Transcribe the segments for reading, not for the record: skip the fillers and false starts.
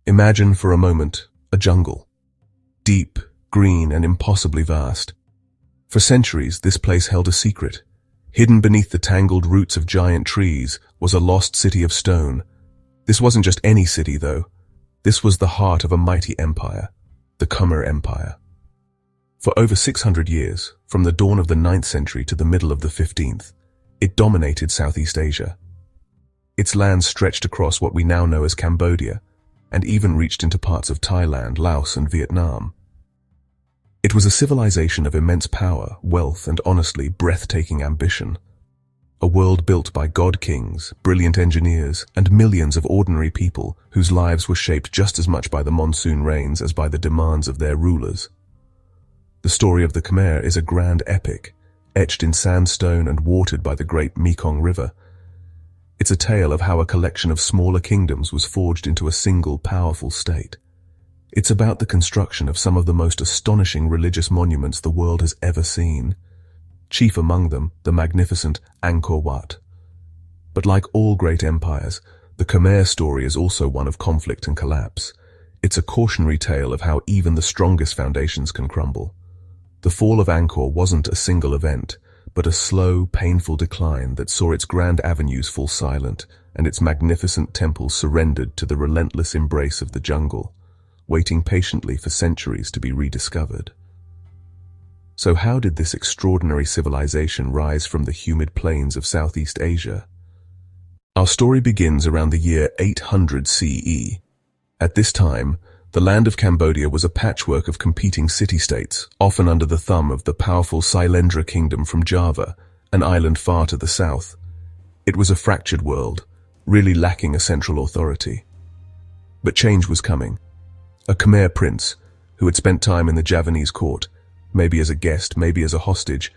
Imagine for a moment a jungle. Deep, green, and impossibly vast. For centuries, this place held a secret. Hidden beneath the tangled roots of giant trees was a lost city of stone. This wasn't just any city, though. This was the heart of a mighty empire, the Khmer Empire. For over 600 years, from the dawn of the 9th century to the middle of the 15th, it dominated Southeast Asia. Its lands stretched across what we now know as Cambodia, and even reached into parts of Thailand, Laos, and Vietnam. It was a civilization of immense power, wealth, and honestly breathtaking ambition. A world built by god-kings, brilliant engineers, and millions of ordinary people whose lives were shaped just as much by the monsoon rains as by the demands of their rulers. The story of the Khmer is a grand epic, etched in sandstone and watered by the great Mekong River. It's a tale of how a collection of smaller kingdoms was forged into a single powerful state. It's about the construction of some of the most astonishing religious monuments the world has ever seen. Chief among them, the magnificent Angkor Wat. But like all great empires, the Khmer story is also one of conflict and collapse. It's a cautionary tale of how even the strongest foundations can crumble. The fall of Angkor wasn't a single event, but a slow, painful decline that saw its grand avenues fall silent and its magnificent temples surrendered to the relentless embrace of the jungle, waiting patiently for centuries to be rediscovered. So how did this extraordinary civilization rise from the humid plains of Southeast Asia? Our story begins around the year 800 CE. At this time, the land of Cambodia was a patchwork of competing city-states, often under the thumb of the powerful Splendour Kingdom from Java, an island far to the south. It was a fractured world, really lacking a central authority. But change was coming. A Khmer prince, who had spent time in the Javanese court, maybe as a guest, maybe as a hostage,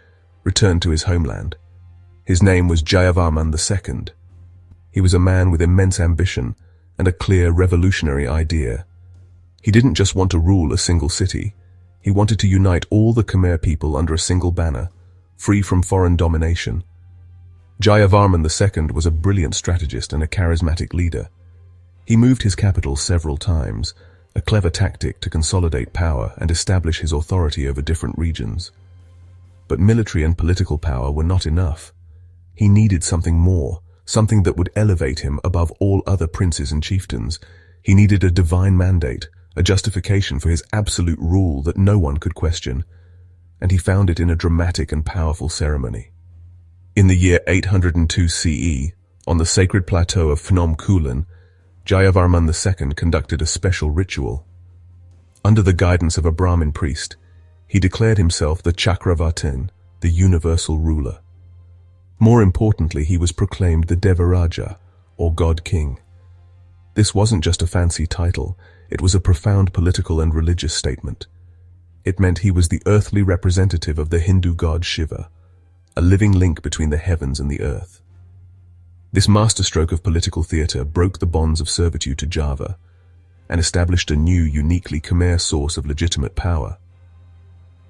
returned to his homeland. His name was Jayavarman II. He was a man with immense ambition and a clear revolutionary idea. He didn't just want to rule a single city. He wanted to unite all the Khmer people under a single banner, free from foreign domination. Jayavarman II was a brilliant strategist and a charismatic leader. He moved his capital several times, a clever tactic to consolidate power and establish his authority over different regions. But military and political power were not enough. He needed something more, something that would elevate him above all other princes and chieftains. He needed a divine mandate, a justification for his absolute rule that no one could question, and he found it in a dramatic and powerful ceremony. In the year 802 CE, on the sacred plateau of Phnom Kulen, Jayavarman II conducted a special ritual. Under the guidance of a Brahmin priest, he declared himself the Chakravartin, the universal ruler. More importantly, he was proclaimed the Devaraja, or God King. This wasn't just a fancy title, it was a profound political and religious statement. It meant he was the earthly representative of the Hindu god Shiva, a living link between the heavens and the earth. This masterstroke of political theatre broke the bonds of servitude to Java and established a new, uniquely Khmer source of legitimate power.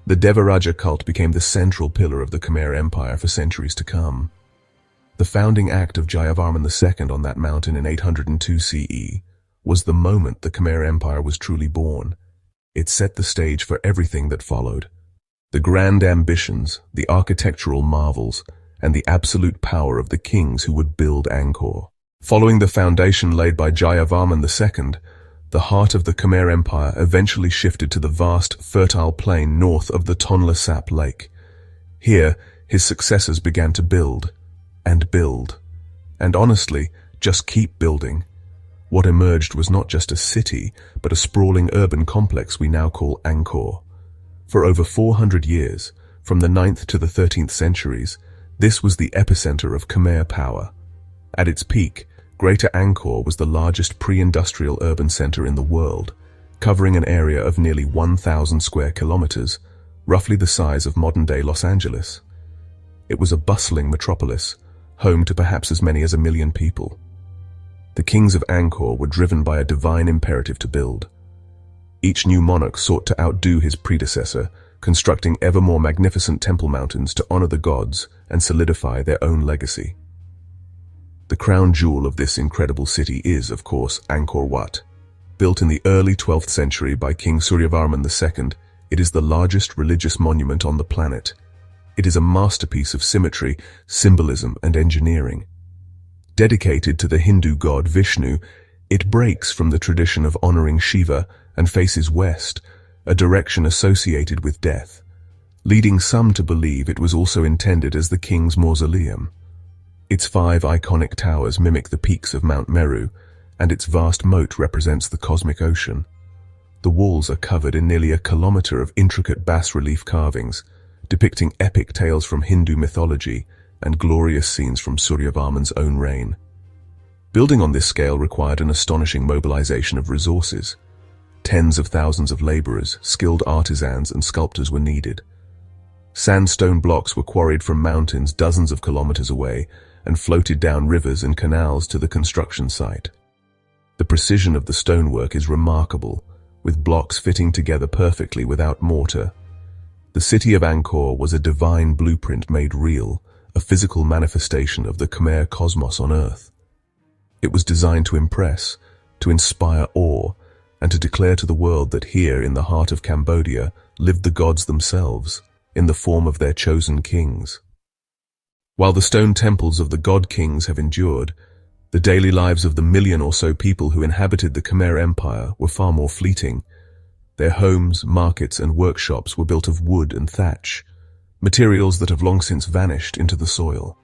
The Devaraja cult became the central pillar of the Khmer Empire for centuries to come. The founding act of Jayavarman II on that mountain in 802 CE was the moment the Khmer Empire was truly born. It set the stage for everything that followed. The grand ambitions, the architectural marvels, and the absolute power of the kings who would build Angkor. Following the foundation laid by Jayavarman II, the heart of the Khmer Empire eventually shifted to the vast, fertile plain north of the Tonle Sap Lake. Here, his successors began to build, and honestly, just keep building. What emerged was not just a city, but a sprawling urban complex we now call Angkor. For over 400 years, from the 9th to the 13th centuries, this was the epicenter of Khmer power. At its peak, Greater Angkor was the largest pre-industrial urban center in the world, covering an area of nearly 1,000 square kilometers, roughly the size of modern-day Los Angeles. It was a bustling metropolis, home to perhaps as many as 1 million people. The kings of Angkor were driven by a divine imperative to build. Each new monarch sought to outdo his predecessor, constructing ever more magnificent temple mountains to honor the gods and solidify their own legacy. The crown jewel of this incredible city is, of course, Angkor Wat. Built in the early 12th century by King Suryavarman II, it is the largest religious monument on the planet. It is a masterpiece of symmetry, symbolism, and engineering. Dedicated to the Hindu god Vishnu, it breaks from the tradition of honoring Shiva and faces west, a direction associated with death, leading some to believe it was also intended as the king's mausoleum. Its 5 iconic towers mimic the peaks of Mount Meru, and its vast moat represents the cosmic ocean. The walls are covered in nearly a kilometer of intricate bas-relief carvings, depicting epic tales from Hindu mythology and glorious scenes from Suryavarman's own reign. Building on this scale required an astonishing mobilization of resources. Tens of thousands of laborers, skilled artisans, and sculptors were needed. Sandstone blocks were quarried from mountains dozens of kilometers away and floated down rivers and canals to the construction site. The precision of the stonework is remarkable, with blocks fitting together perfectly without mortar. The city of Angkor was a divine blueprint made real, a physical manifestation of the Khmer cosmos on Earth. It was designed to impress, to inspire awe, and to declare to the world that here in the heart of Cambodia lived the gods themselves, in the form of their chosen kings. While the stone temples of the god kings have endured, the daily lives of the million or so people who inhabited the Khmer Empire were far more fleeting. Their homes, markets, and workshops were built of wood and thatch, materials that have long since vanished into the soil.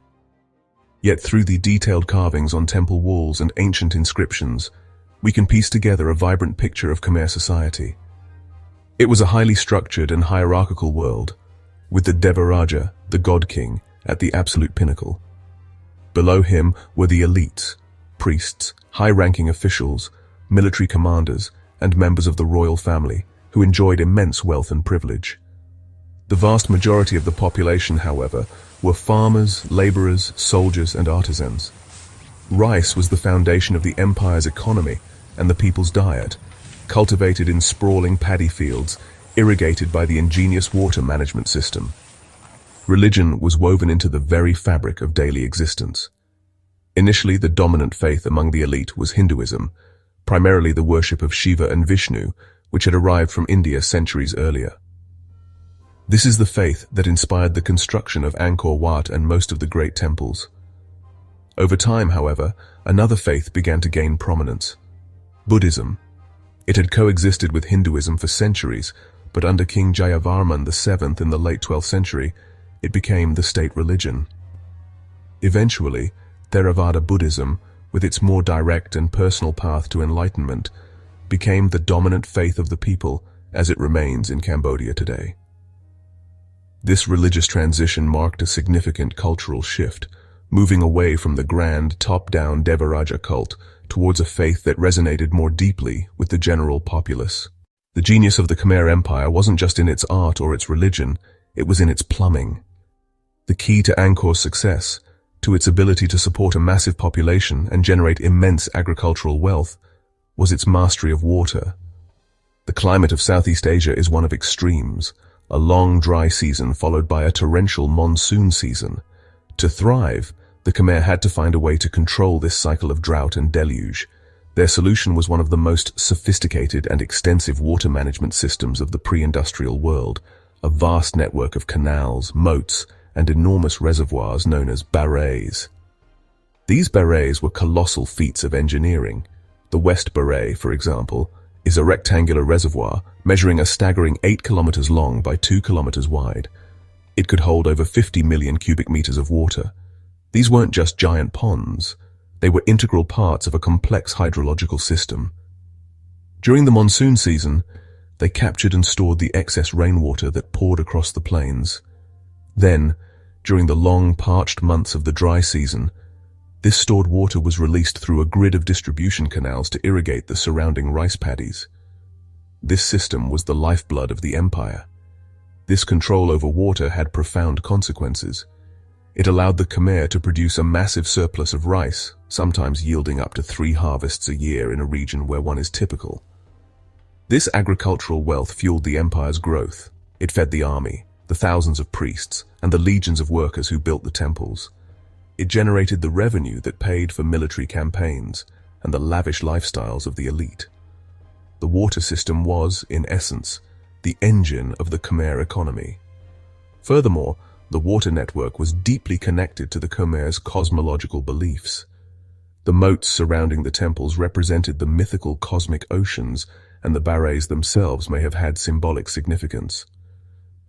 Yet through the detailed carvings on temple walls and ancient inscriptions, we can piece together a vibrant picture of Khmer society. It was a highly structured and hierarchical world, with the Devaraja, the god king, at the absolute pinnacle. Below him were the elites, priests, high-ranking officials, military commanders, and members of the royal family, who enjoyed immense wealth and privilege. The vast majority of the population, however, were farmers, laborers, soldiers, and artisans. Rice was the foundation of the empire's economy and the people's diet, cultivated in sprawling paddy fields, irrigated by the ingenious water management system. Religion was woven into the very fabric of daily existence. Initially, the dominant faith among the elite was Hinduism, primarily the worship of Shiva and Vishnu, which had arrived from India centuries earlier. This is the faith that inspired the construction of Angkor Wat and most of the great temples. Over time, however, another faith began to gain prominence: Buddhism. It had coexisted with Hinduism for centuries, but under King Jayavarman VII in the late 12th century, it became the state religion. Eventually, Theravada Buddhism, with its more direct and personal path to enlightenment, became the dominant faith of the people as it remains in Cambodia today. This religious transition marked a significant cultural shift, moving away from the grand top-down Devaraja cult towards a faith that resonated more deeply with the general populace. The genius of the Khmer Empire wasn't just in its art or its religion, it was in its plumbing. The key to Angkor's success, to its ability to support a massive population and generate immense agricultural wealth, was its mastery of water. The climate of Southeast Asia is one of extremes, a long dry season followed by a torrential monsoon season. To thrive, the Khmer had to find a way to control this cycle of drought and deluge. Their solution was one of the most sophisticated and extensive water management systems of the pre-industrial world, a vast network of canals, moats, and enormous reservoirs known as barrays. These barrays were colossal feats of engineering. The West Barray, for example, is a rectangular reservoir measuring a staggering 8 kilometers long by 2 kilometers wide. It could hold over 50 million cubic meters of water. These weren't just giant ponds. They were integral parts of a complex hydrological system. During the monsoon season, they captured and stored the excess rainwater that poured across the plains. Then, during the long, parched months of the dry season, this stored water was released through a grid of distribution canals to irrigate the surrounding rice paddies. This system was the lifeblood of the empire. This control over water had profound consequences. It allowed the Khmer to produce a massive surplus of rice, sometimes yielding up to 3 harvests a year in a region where one is typical. This agricultural wealth fueled the empire's growth. It fed the army, the thousands of priests, and the legions of workers who built the temples. It generated the revenue that paid for military campaigns and the lavish lifestyles of the elite. the water system was, in essence, the engine of the Khmer economy. Furthermore, the water network was deeply connected to the Khmer's cosmological beliefs. The moats surrounding the temples represented the mythical cosmic oceans, and the barrays themselves may have had symbolic significance.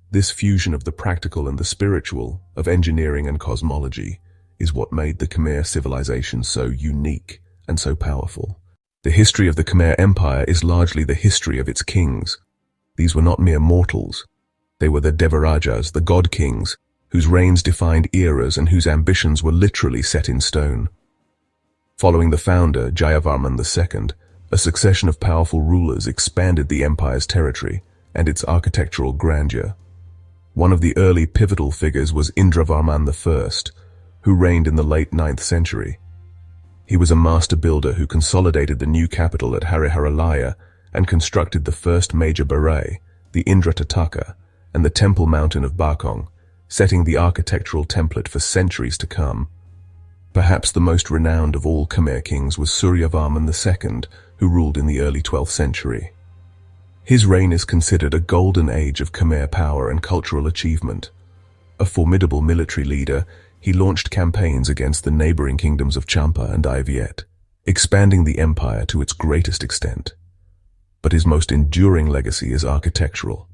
This fusion of the practical and the spiritual, of engineering and cosmology, is what made the Khmer civilization so unique and so powerful. The history of the Khmer Empire is largely the history of its kings. These were not mere mortals. They were the Devarajas, the god kings, whose reigns defined eras and whose ambitions were literally set in stone. Following the founder, Jayavarman II, a succession of powerful rulers expanded the empire's territory and its architectural grandeur. One of the early pivotal figures was Indravarman I, who reigned in the late 9th century. He was a master builder who consolidated the new capital at Hariharalaya and constructed the first major baray, the Indratataka, and the temple mountain of Bakong, setting the architectural template for centuries to come. Perhaps the most renowned of all Khmer kings was Suryavarman II, who ruled in the early 12th century. His reign is considered a golden age of Khmer power and cultural achievement. A formidable military leader, he launched campaigns against the neighboring kingdoms of Champa and Viet, expanding the empire to its greatest extent. But his most enduring legacy is architectural.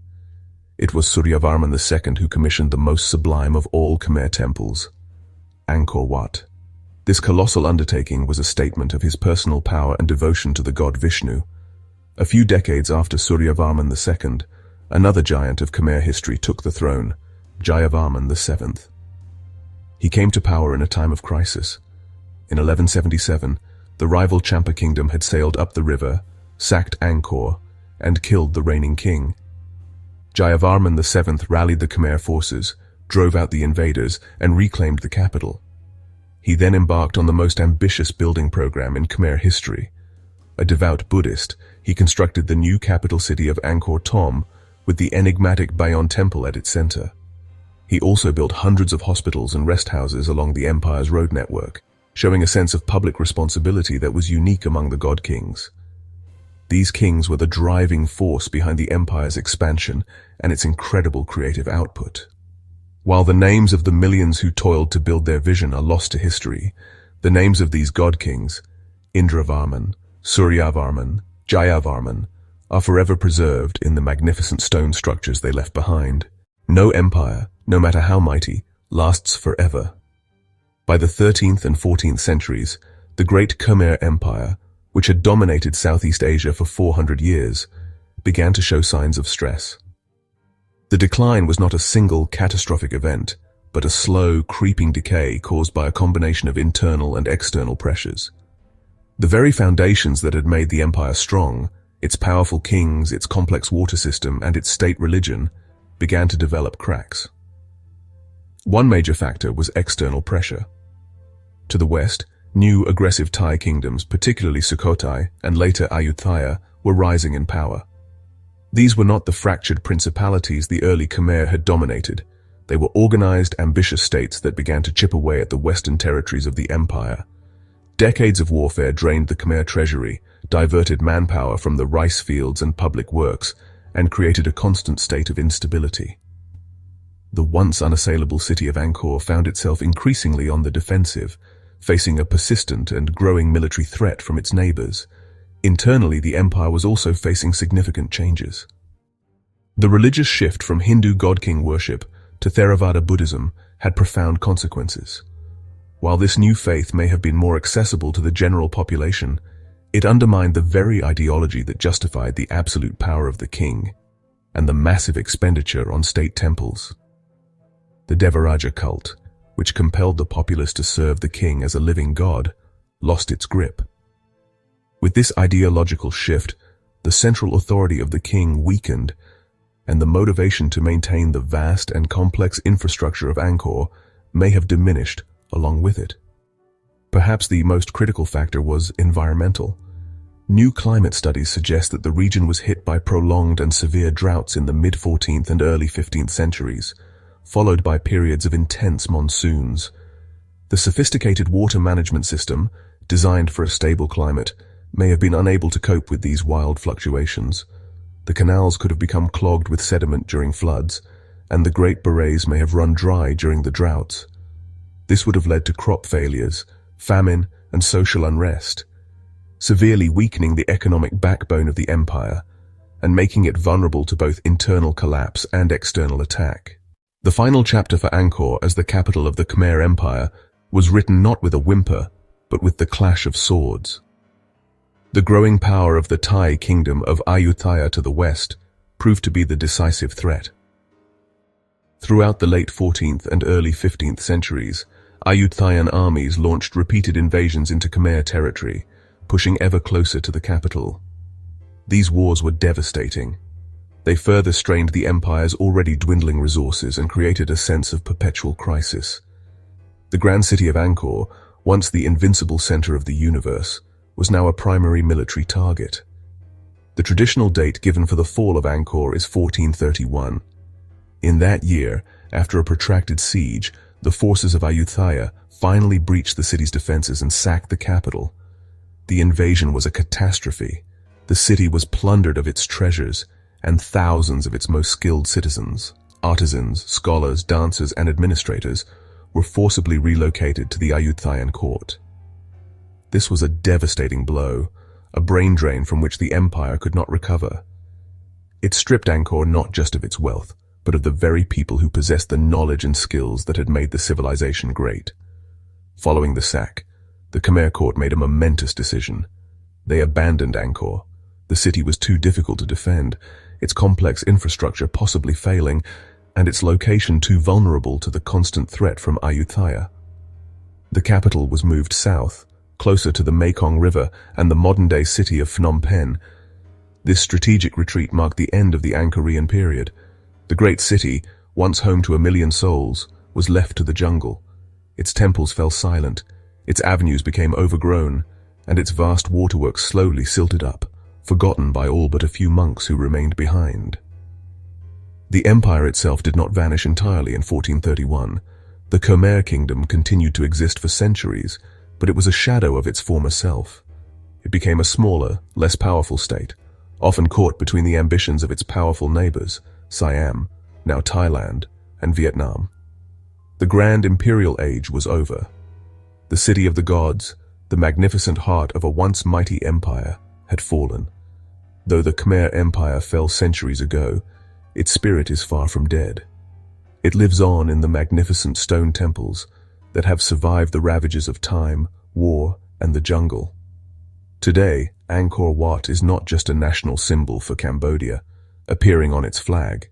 It was Suryavarman II who commissioned the most sublime of all Khmer temples, Angkor Wat. This colossal undertaking was a statement of his personal power and devotion to the god Vishnu. A few decades after Suryavarman II, another giant of Khmer history took the throne, Jayavarman VII. He came to power in a time of crisis. In 1177, the rival Champa kingdom had sailed up the river, sacked Angkor, and killed the reigning king. Jayavarman VII rallied the Khmer forces, drove out the invaders, and reclaimed the capital. He then embarked on the most ambitious building program in Khmer history. A devout Buddhist, he constructed the new capital city of Angkor Thom, with the enigmatic Bayon Temple at its center. He also built hundreds of hospitals and rest houses along the empire's road network, showing a sense of public responsibility that was unique among the god kings. These kings were the driving force behind the empire's expansion and its incredible creative output. While the names of the millions who toiled to build their vision are lost to history, the names of these god kings, Indravarman, Suryavarman, Jayavarman, are forever preserved in the magnificent stone structures they left behind. No empire, no matter how mighty, lasts forever. By the 13th and 14th centuries, the great Khmer Empire, which had dominated Southeast Asia for 400 years, began to show signs of stress. The decline was not a single catastrophic event, but a slow, creeping decay caused by a combination of internal and external pressures. The very foundations that had made the empire strong, its powerful kings, its complex water system, and its state religion, began to develop cracks. One major factor was external pressure. To the west, new aggressive Thai kingdoms, particularly Sukhothai and later Ayutthaya, were rising in power. These were not the fractured principalities the early Khmer had dominated. They were organized, ambitious states that began to chip away at the western territories of the empire. Decades of warfare drained the Khmer treasury, diverted manpower from the rice fields and public works, and created a constant state of instability. The once unassailable city of Angkor found itself increasingly on the defensive, facing a persistent and growing military threat from its neighbors. Internally, the empire was also facing significant changes. The religious shift from Hindu god-king worship to Theravada Buddhism had profound consequences. While this new faith may have been more accessible to the general population, it undermined the very ideology that justified the absolute power of the king and the massive expenditure on state temples. The Devaraja cult, which compelled the populace to serve the king as a living god, lost its grip. With this ideological shift, the central authority of the king weakened, and the motivation to maintain the vast and complex infrastructure of Angkor may have diminished along with it. Perhaps the most critical factor was environmental. New climate studies suggest that the region was hit by prolonged and severe droughts in the mid-14th and early 15th centuries, followed by periods of intense monsoons. The sophisticated water management system, designed for a stable climate, may have been unable to cope with these wild fluctuations. The canals could have become clogged with sediment during floods, and the Great Berets may have run dry during the droughts. This would have led to crop failures, famine, and social unrest, severely weakening the economic backbone of the empire and making it vulnerable to both internal collapse and external attack. The final chapter for Angkor as the capital of the Khmer Empire was written not with a whimper, but with the clash of swords. The growing power of the Thai kingdom of Ayutthaya to the west proved to be the decisive threat. Throughout the late 14th and early 15th centuries, Ayutthayan armies launched repeated invasions into Khmer territory, pushing ever closer to the capital. These wars were devastating. They further strained the empire's already dwindling resources and created a sense of perpetual crisis. The grand city of Angkor, once the invincible center of the universe, was now a primary military target. The traditional date given for the fall of Angkor is 1431. In that year, after a protracted siege, the forces of Ayutthaya finally breached the city's defenses and sacked the capital. The invasion was a catastrophe. The city was plundered of its treasures, and thousands of its most skilled citizens, artisans, scholars, dancers, and administrators were forcibly relocated to the Ayutthayan court. This was a devastating blow, a brain drain from which the empire could not recover. It stripped Angkor not just of its wealth, but of the very people who possessed the knowledge and skills that had made the civilization great. Following the sack, the Khmer court made a momentous decision. They abandoned Angkor. The city was too difficult to defend, its complex infrastructure possibly failing, and its location too vulnerable to the constant threat from Ayutthaya. The capital was moved south, closer to the Mekong River and the modern-day city of Phnom Penh. This strategic retreat marked the end of the Angkorian period. The great city, once home to 1 million souls, was left to the jungle. Its temples fell silent, its avenues became overgrown, and its vast waterworks slowly silted up, forgotten by all but a few monks who remained behind. The empire itself did not vanish entirely in 1431. The Khmer kingdom continued to exist for centuries, but it was a shadow of its former self. It became a smaller, less powerful state, often caught between the ambitions of its powerful neighbors, Siam, now Thailand, and Vietnam. The grand imperial age was over. The city of the gods, the magnificent heart of a once mighty empire, had fallen. Though the Khmer Empire fell centuries ago, its spirit is far from dead. It lives on in the magnificent stone temples that have survived the ravages of time, war, and the jungle. Today, Angkor Wat is not just a national symbol for Cambodia, appearing on its flag.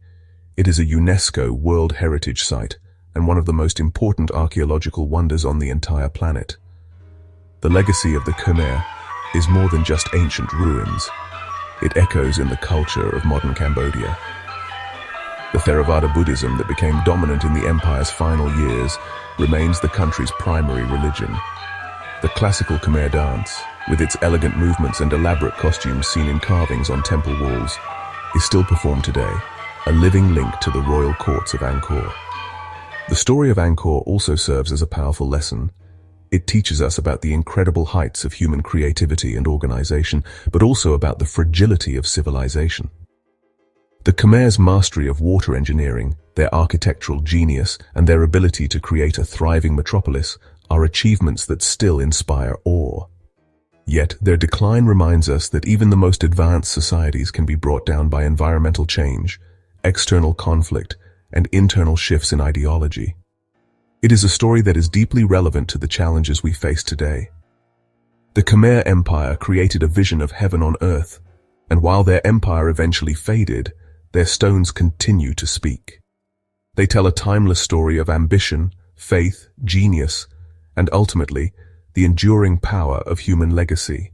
It is a UNESCO World Heritage Site and one of the most important archaeological wonders on the entire planet. The legacy of the Khmer is more than just ancient ruins. It echoes in the culture of modern Cambodia. The Theravada Buddhism that became dominant in the empire's final years remains the country's primary religion. The classical Khmer dance, with its elegant movements and elaborate costumes seen in carvings on temple walls, is still performed today, a living link to the royal courts of Angkor. The story of Angkor also serves as a powerful lesson. It teaches us about the incredible heights of human creativity and organization, but also about the fragility of civilization. The Khmer's mastery of water engineering, their architectural genius, and their ability to create a thriving metropolis are achievements that still inspire awe. Yet, their decline reminds us that even the most advanced societies can be brought down by environmental change, external conflict, and internal shifts in ideology. It is a story that is deeply relevant to the challenges we face today. The Khmer Empire created a vision of heaven on earth, and while their empire eventually faded, their stones continue to speak. They tell a timeless story of ambition, faith, genius, and ultimately, the enduring power of human legacy.